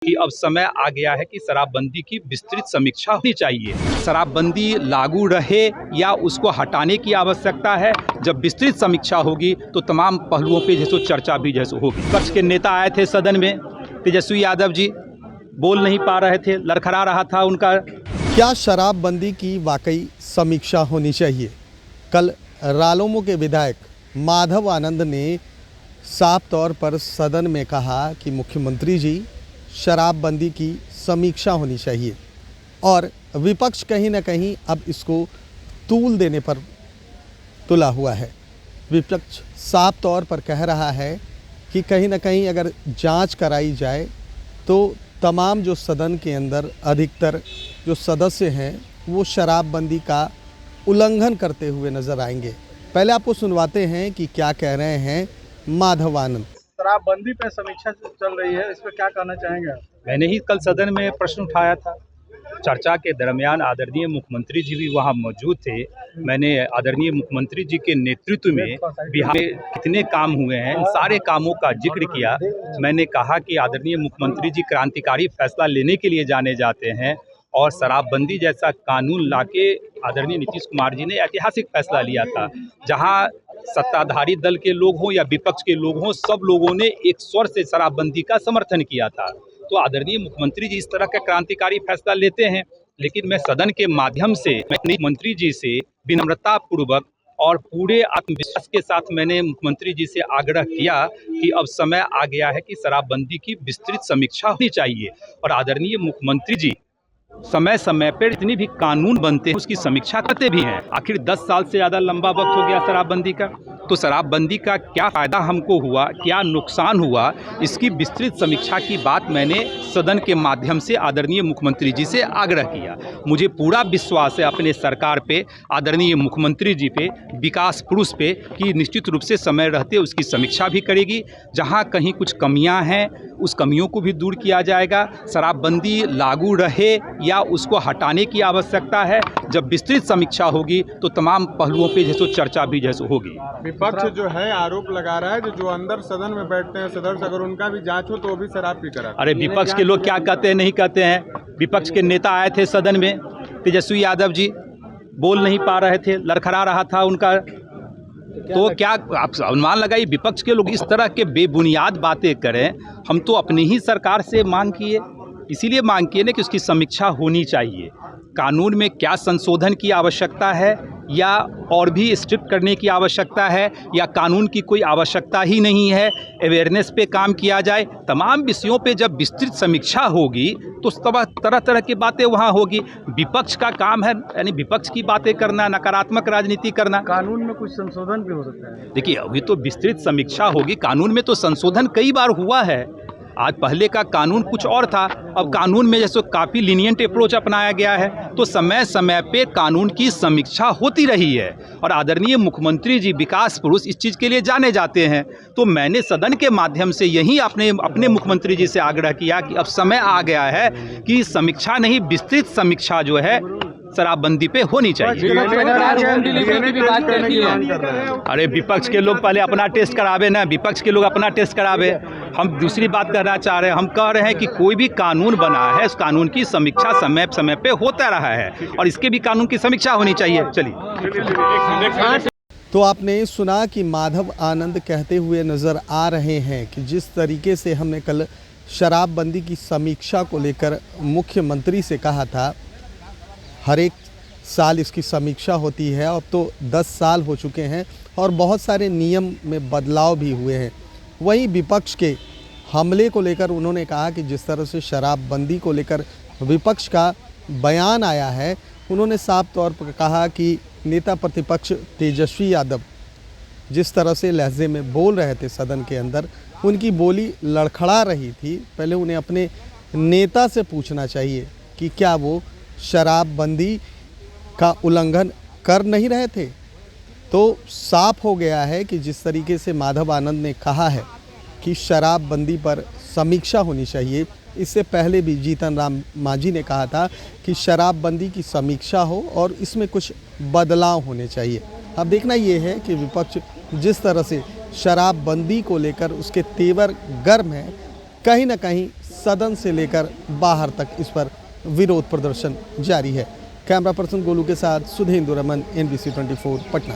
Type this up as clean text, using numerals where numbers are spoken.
कि अब समय आ गया है कि शराबबंदी की विस्तृत समीक्षा होनी चाहिए। शराबबंदी लागू रहे या उसको हटाने की आवश्यकता है। जब विस्तृत समीक्षा होगी तो तमाम पहलुओं पे जैसे चर्चा भी जैसे होगी। विपक्ष के नेता आए थे सदन में, तेजस्वी यादव जी बोल नहीं पा रहे थे, लड़खड़ा रहा था उनका। क्या शराबबंदी की वाकई समीक्षा होनी चाहिए? कल रालोमो के विधायक माधव आनंद ने साफ तौर पर सदन में कहा कि मुख्यमंत्री जी शराबबंदी की समीक्षा होनी चाहिए और विपक्ष कहीं ना कहीं अब इसको तूल देने पर तुला हुआ है। विपक्ष साफ तौर पर कह रहा है कि कहीं ना कहीं अगर जांच कराई जाए तो तमाम जो सदन के अंदर अधिकतर जो सदस्य हैं वो शराबबंदी का उल्लंघन करते हुए नज़र आएंगे। पहले आपको सुनवाते हैं कि क्या कह रहे हैं माधव आनंद। शराबबंदी पे समीक्षा चल रही है, इस पर क्या कहना चाहेंगे? मैंने ही कल सदन में प्रश्न उठाया था। चर्चा के दरमियान आदरणीय मुख्यमंत्री जी भी वहां मौजूद थे। मैंने आदरणीय मुख्यमंत्री जी के नेतृत्व में बिहार में कितने काम हुए हैं, इन सारे कामों का जिक्र किया। मैंने कहा कि आदरणीय मुख्यमंत्री जी क्रांतिकारी फैसला लेने के लिए जाने जाते हैं और शराबबंदी जैसा कानून लाके आदरणीय नीतीश कुमार जी ने ऐतिहासिक फैसला लिया था, जहां सत्ताधारी दल के लोग हों या विपक्ष के लोग हों, सब लोगों ने एक स्वर से शराबबंदी का समर्थन किया था। तो आदरणीय मुख्यमंत्री जी इस तरह का क्रांतिकारी फैसला लेते हैं, लेकिन मैं सदन के माध्यम से मुख्यमंत्री जी से विनम्रता पूर्वक और पूरे आत्मविश्वास के साथ मैंने मुख्यमंत्री जी से आग्रह किया कि अब समय आ गया है कि शराबबंदी की विस्तृत समीक्षा होनी चाहिए और आदरणीय मुख्यमंत्री जी समय समय पर जितनी भी कानून बनते हैं उसकी समीक्षा करते भी हैं। आखिर 10 साल से ज़्यादा लंबा वक्त हो गया शराबबंदी का, तो शराबबंदी का क्या फ़ायदा हमको हुआ, क्या नुकसान हुआ, इसकी विस्तृत समीक्षा की बात मैंने सदन के माध्यम से आदरणीय मुख्यमंत्री जी से आग्रह किया। मुझे पूरा विश्वास है अपने सरकार पे, आदरणीय मुख्यमंत्री जी पे, विकास पुरुष पे, कि निश्चित रूप से समय रहते उसकी समीक्षा भी करेगी। जहाँ कहीं कुछ कमियाँ हैं उस कमियों को भी दूर किया जाएगा। शराबबंदी लागू रहे या उसको हटाने की आवश्यकता है। जब विस्तृत समीक्षा होगी तो तमाम पहलुओं पे जैसे चर्चा भी जैसे होगी। विपक्ष जो है आरोप लगा रहा है जो अंदर सदन में बैठते हैं सदस्य, अगर उनका भी जांच हो तो वो भी शराब पी कर। अरे विपक्ष के लोग क्या कहते हैं, नहीं कहते हैं। विपक्ष के नेता आए थे सदन में, तेजस्वी यादव जी बोल नहीं पा रहे थे, लड़खड़ा रहा था उनका। तो क्या आप अनुमान लगाइए विपक्ष के लोग इस तरह के बेबुनियाद बातें करें। हम तो अपनी ही सरकार से मांग किए, इसीलिए मांग किए ना कि उसकी समीक्षा होनी चाहिए। कानून में क्या संशोधन की आवश्यकता है या और भी स्ट्रिक्ट करने की आवश्यकता है या कानून की कोई आवश्यकता ही नहीं है, अवेयरनेस पे काम किया जाए। तमाम विषयों पे जब विस्तृत समीक्षा होगी तो तरह तरह की बातें वहाँ होगी। विपक्ष का काम है यानी विपक्ष की बातें करना, नकारात्मक राजनीति करना। कानून में कुछ संशोधन भी हो सकता है। देखिए अभी तो विस्तृत समीक्षा होगी। कानून में तो संशोधन कई बार हुआ है। आज पहले का कानून कुछ और था, अब कानून में जैसे काफ़ी लीनियंट अप्रोच अपनाया गया है, तो समय समय पे कानून की समीक्षा होती रही है और आदरणीय मुख्यमंत्री जी विकास पुरुष इस चीज़ के लिए जाने जाते हैं। तो मैंने सदन के माध्यम से यही अपने मुख्यमंत्री जी से आग्रह किया कि अब समय आ गया है कि समीक्षा नहीं विस्तृत समीक्षा जो है शराबबंदी पे होनी चाहिए। अरे विपक्ष के लोग पहले अपना टेस्ट करावे ना, विपक्ष के लोग अपना टेस्ट करावे। हम दूसरी बात करना चाह रहे हैं, हम कह रहे हैं कि कोई भी कानून बना है उस कानून की समीक्षा समय समय पे होता रहा है और इसके भी कानून की समीक्षा होनी चाहिए। चलिए, तो आपने सुना कि माधव आनंद कहते हुए नज़र आ रहे हैं कि जिस तरीके से हमने कल शराबबंदी की समीक्षा को लेकर मुख्यमंत्री से कहा था, हर एक साल इसकी समीक्षा होती है। अब तो 10 साल हो चुके हैं और बहुत सारे नियम में बदलाव भी हुए हैं। वहीं विपक्ष के हमले को लेकर उन्होंने कहा कि जिस तरह से शराबबंदी को लेकर विपक्ष का बयान आया है, उन्होंने साफ तौर पर कहा कि नेता प्रतिपक्ष तेजस्वी यादव जिस तरह से लहजे में बोल रहे थे सदन के अंदर, उनकी बोली लड़खड़ा रही थी। पहले उन्हें अपने नेता से पूछना चाहिए कि क्या वो शराबबंदी का उल्लंघन कर नहीं रहे थे। तो साफ हो गया है कि जिस तरीके से माधव आनंद ने कहा है कि शराबबंदी पर समीक्षा होनी चाहिए, इससे पहले भी जीतन राम मांझी ने कहा था कि शराबबंदी की समीक्षा हो और इसमें कुछ बदलाव होने चाहिए। अब देखना ये है कि विपक्ष जिस तरह से शराबबंदी को लेकर उसके तेवर गर्म हैं, कहीं ना कहीं सदन से लेकर बाहर तक इस पर विरोध प्रदर्शन जारी है। कैमरा पर्सन गोलू के साथ सुधेंदु रमन, NBC 24 पटना।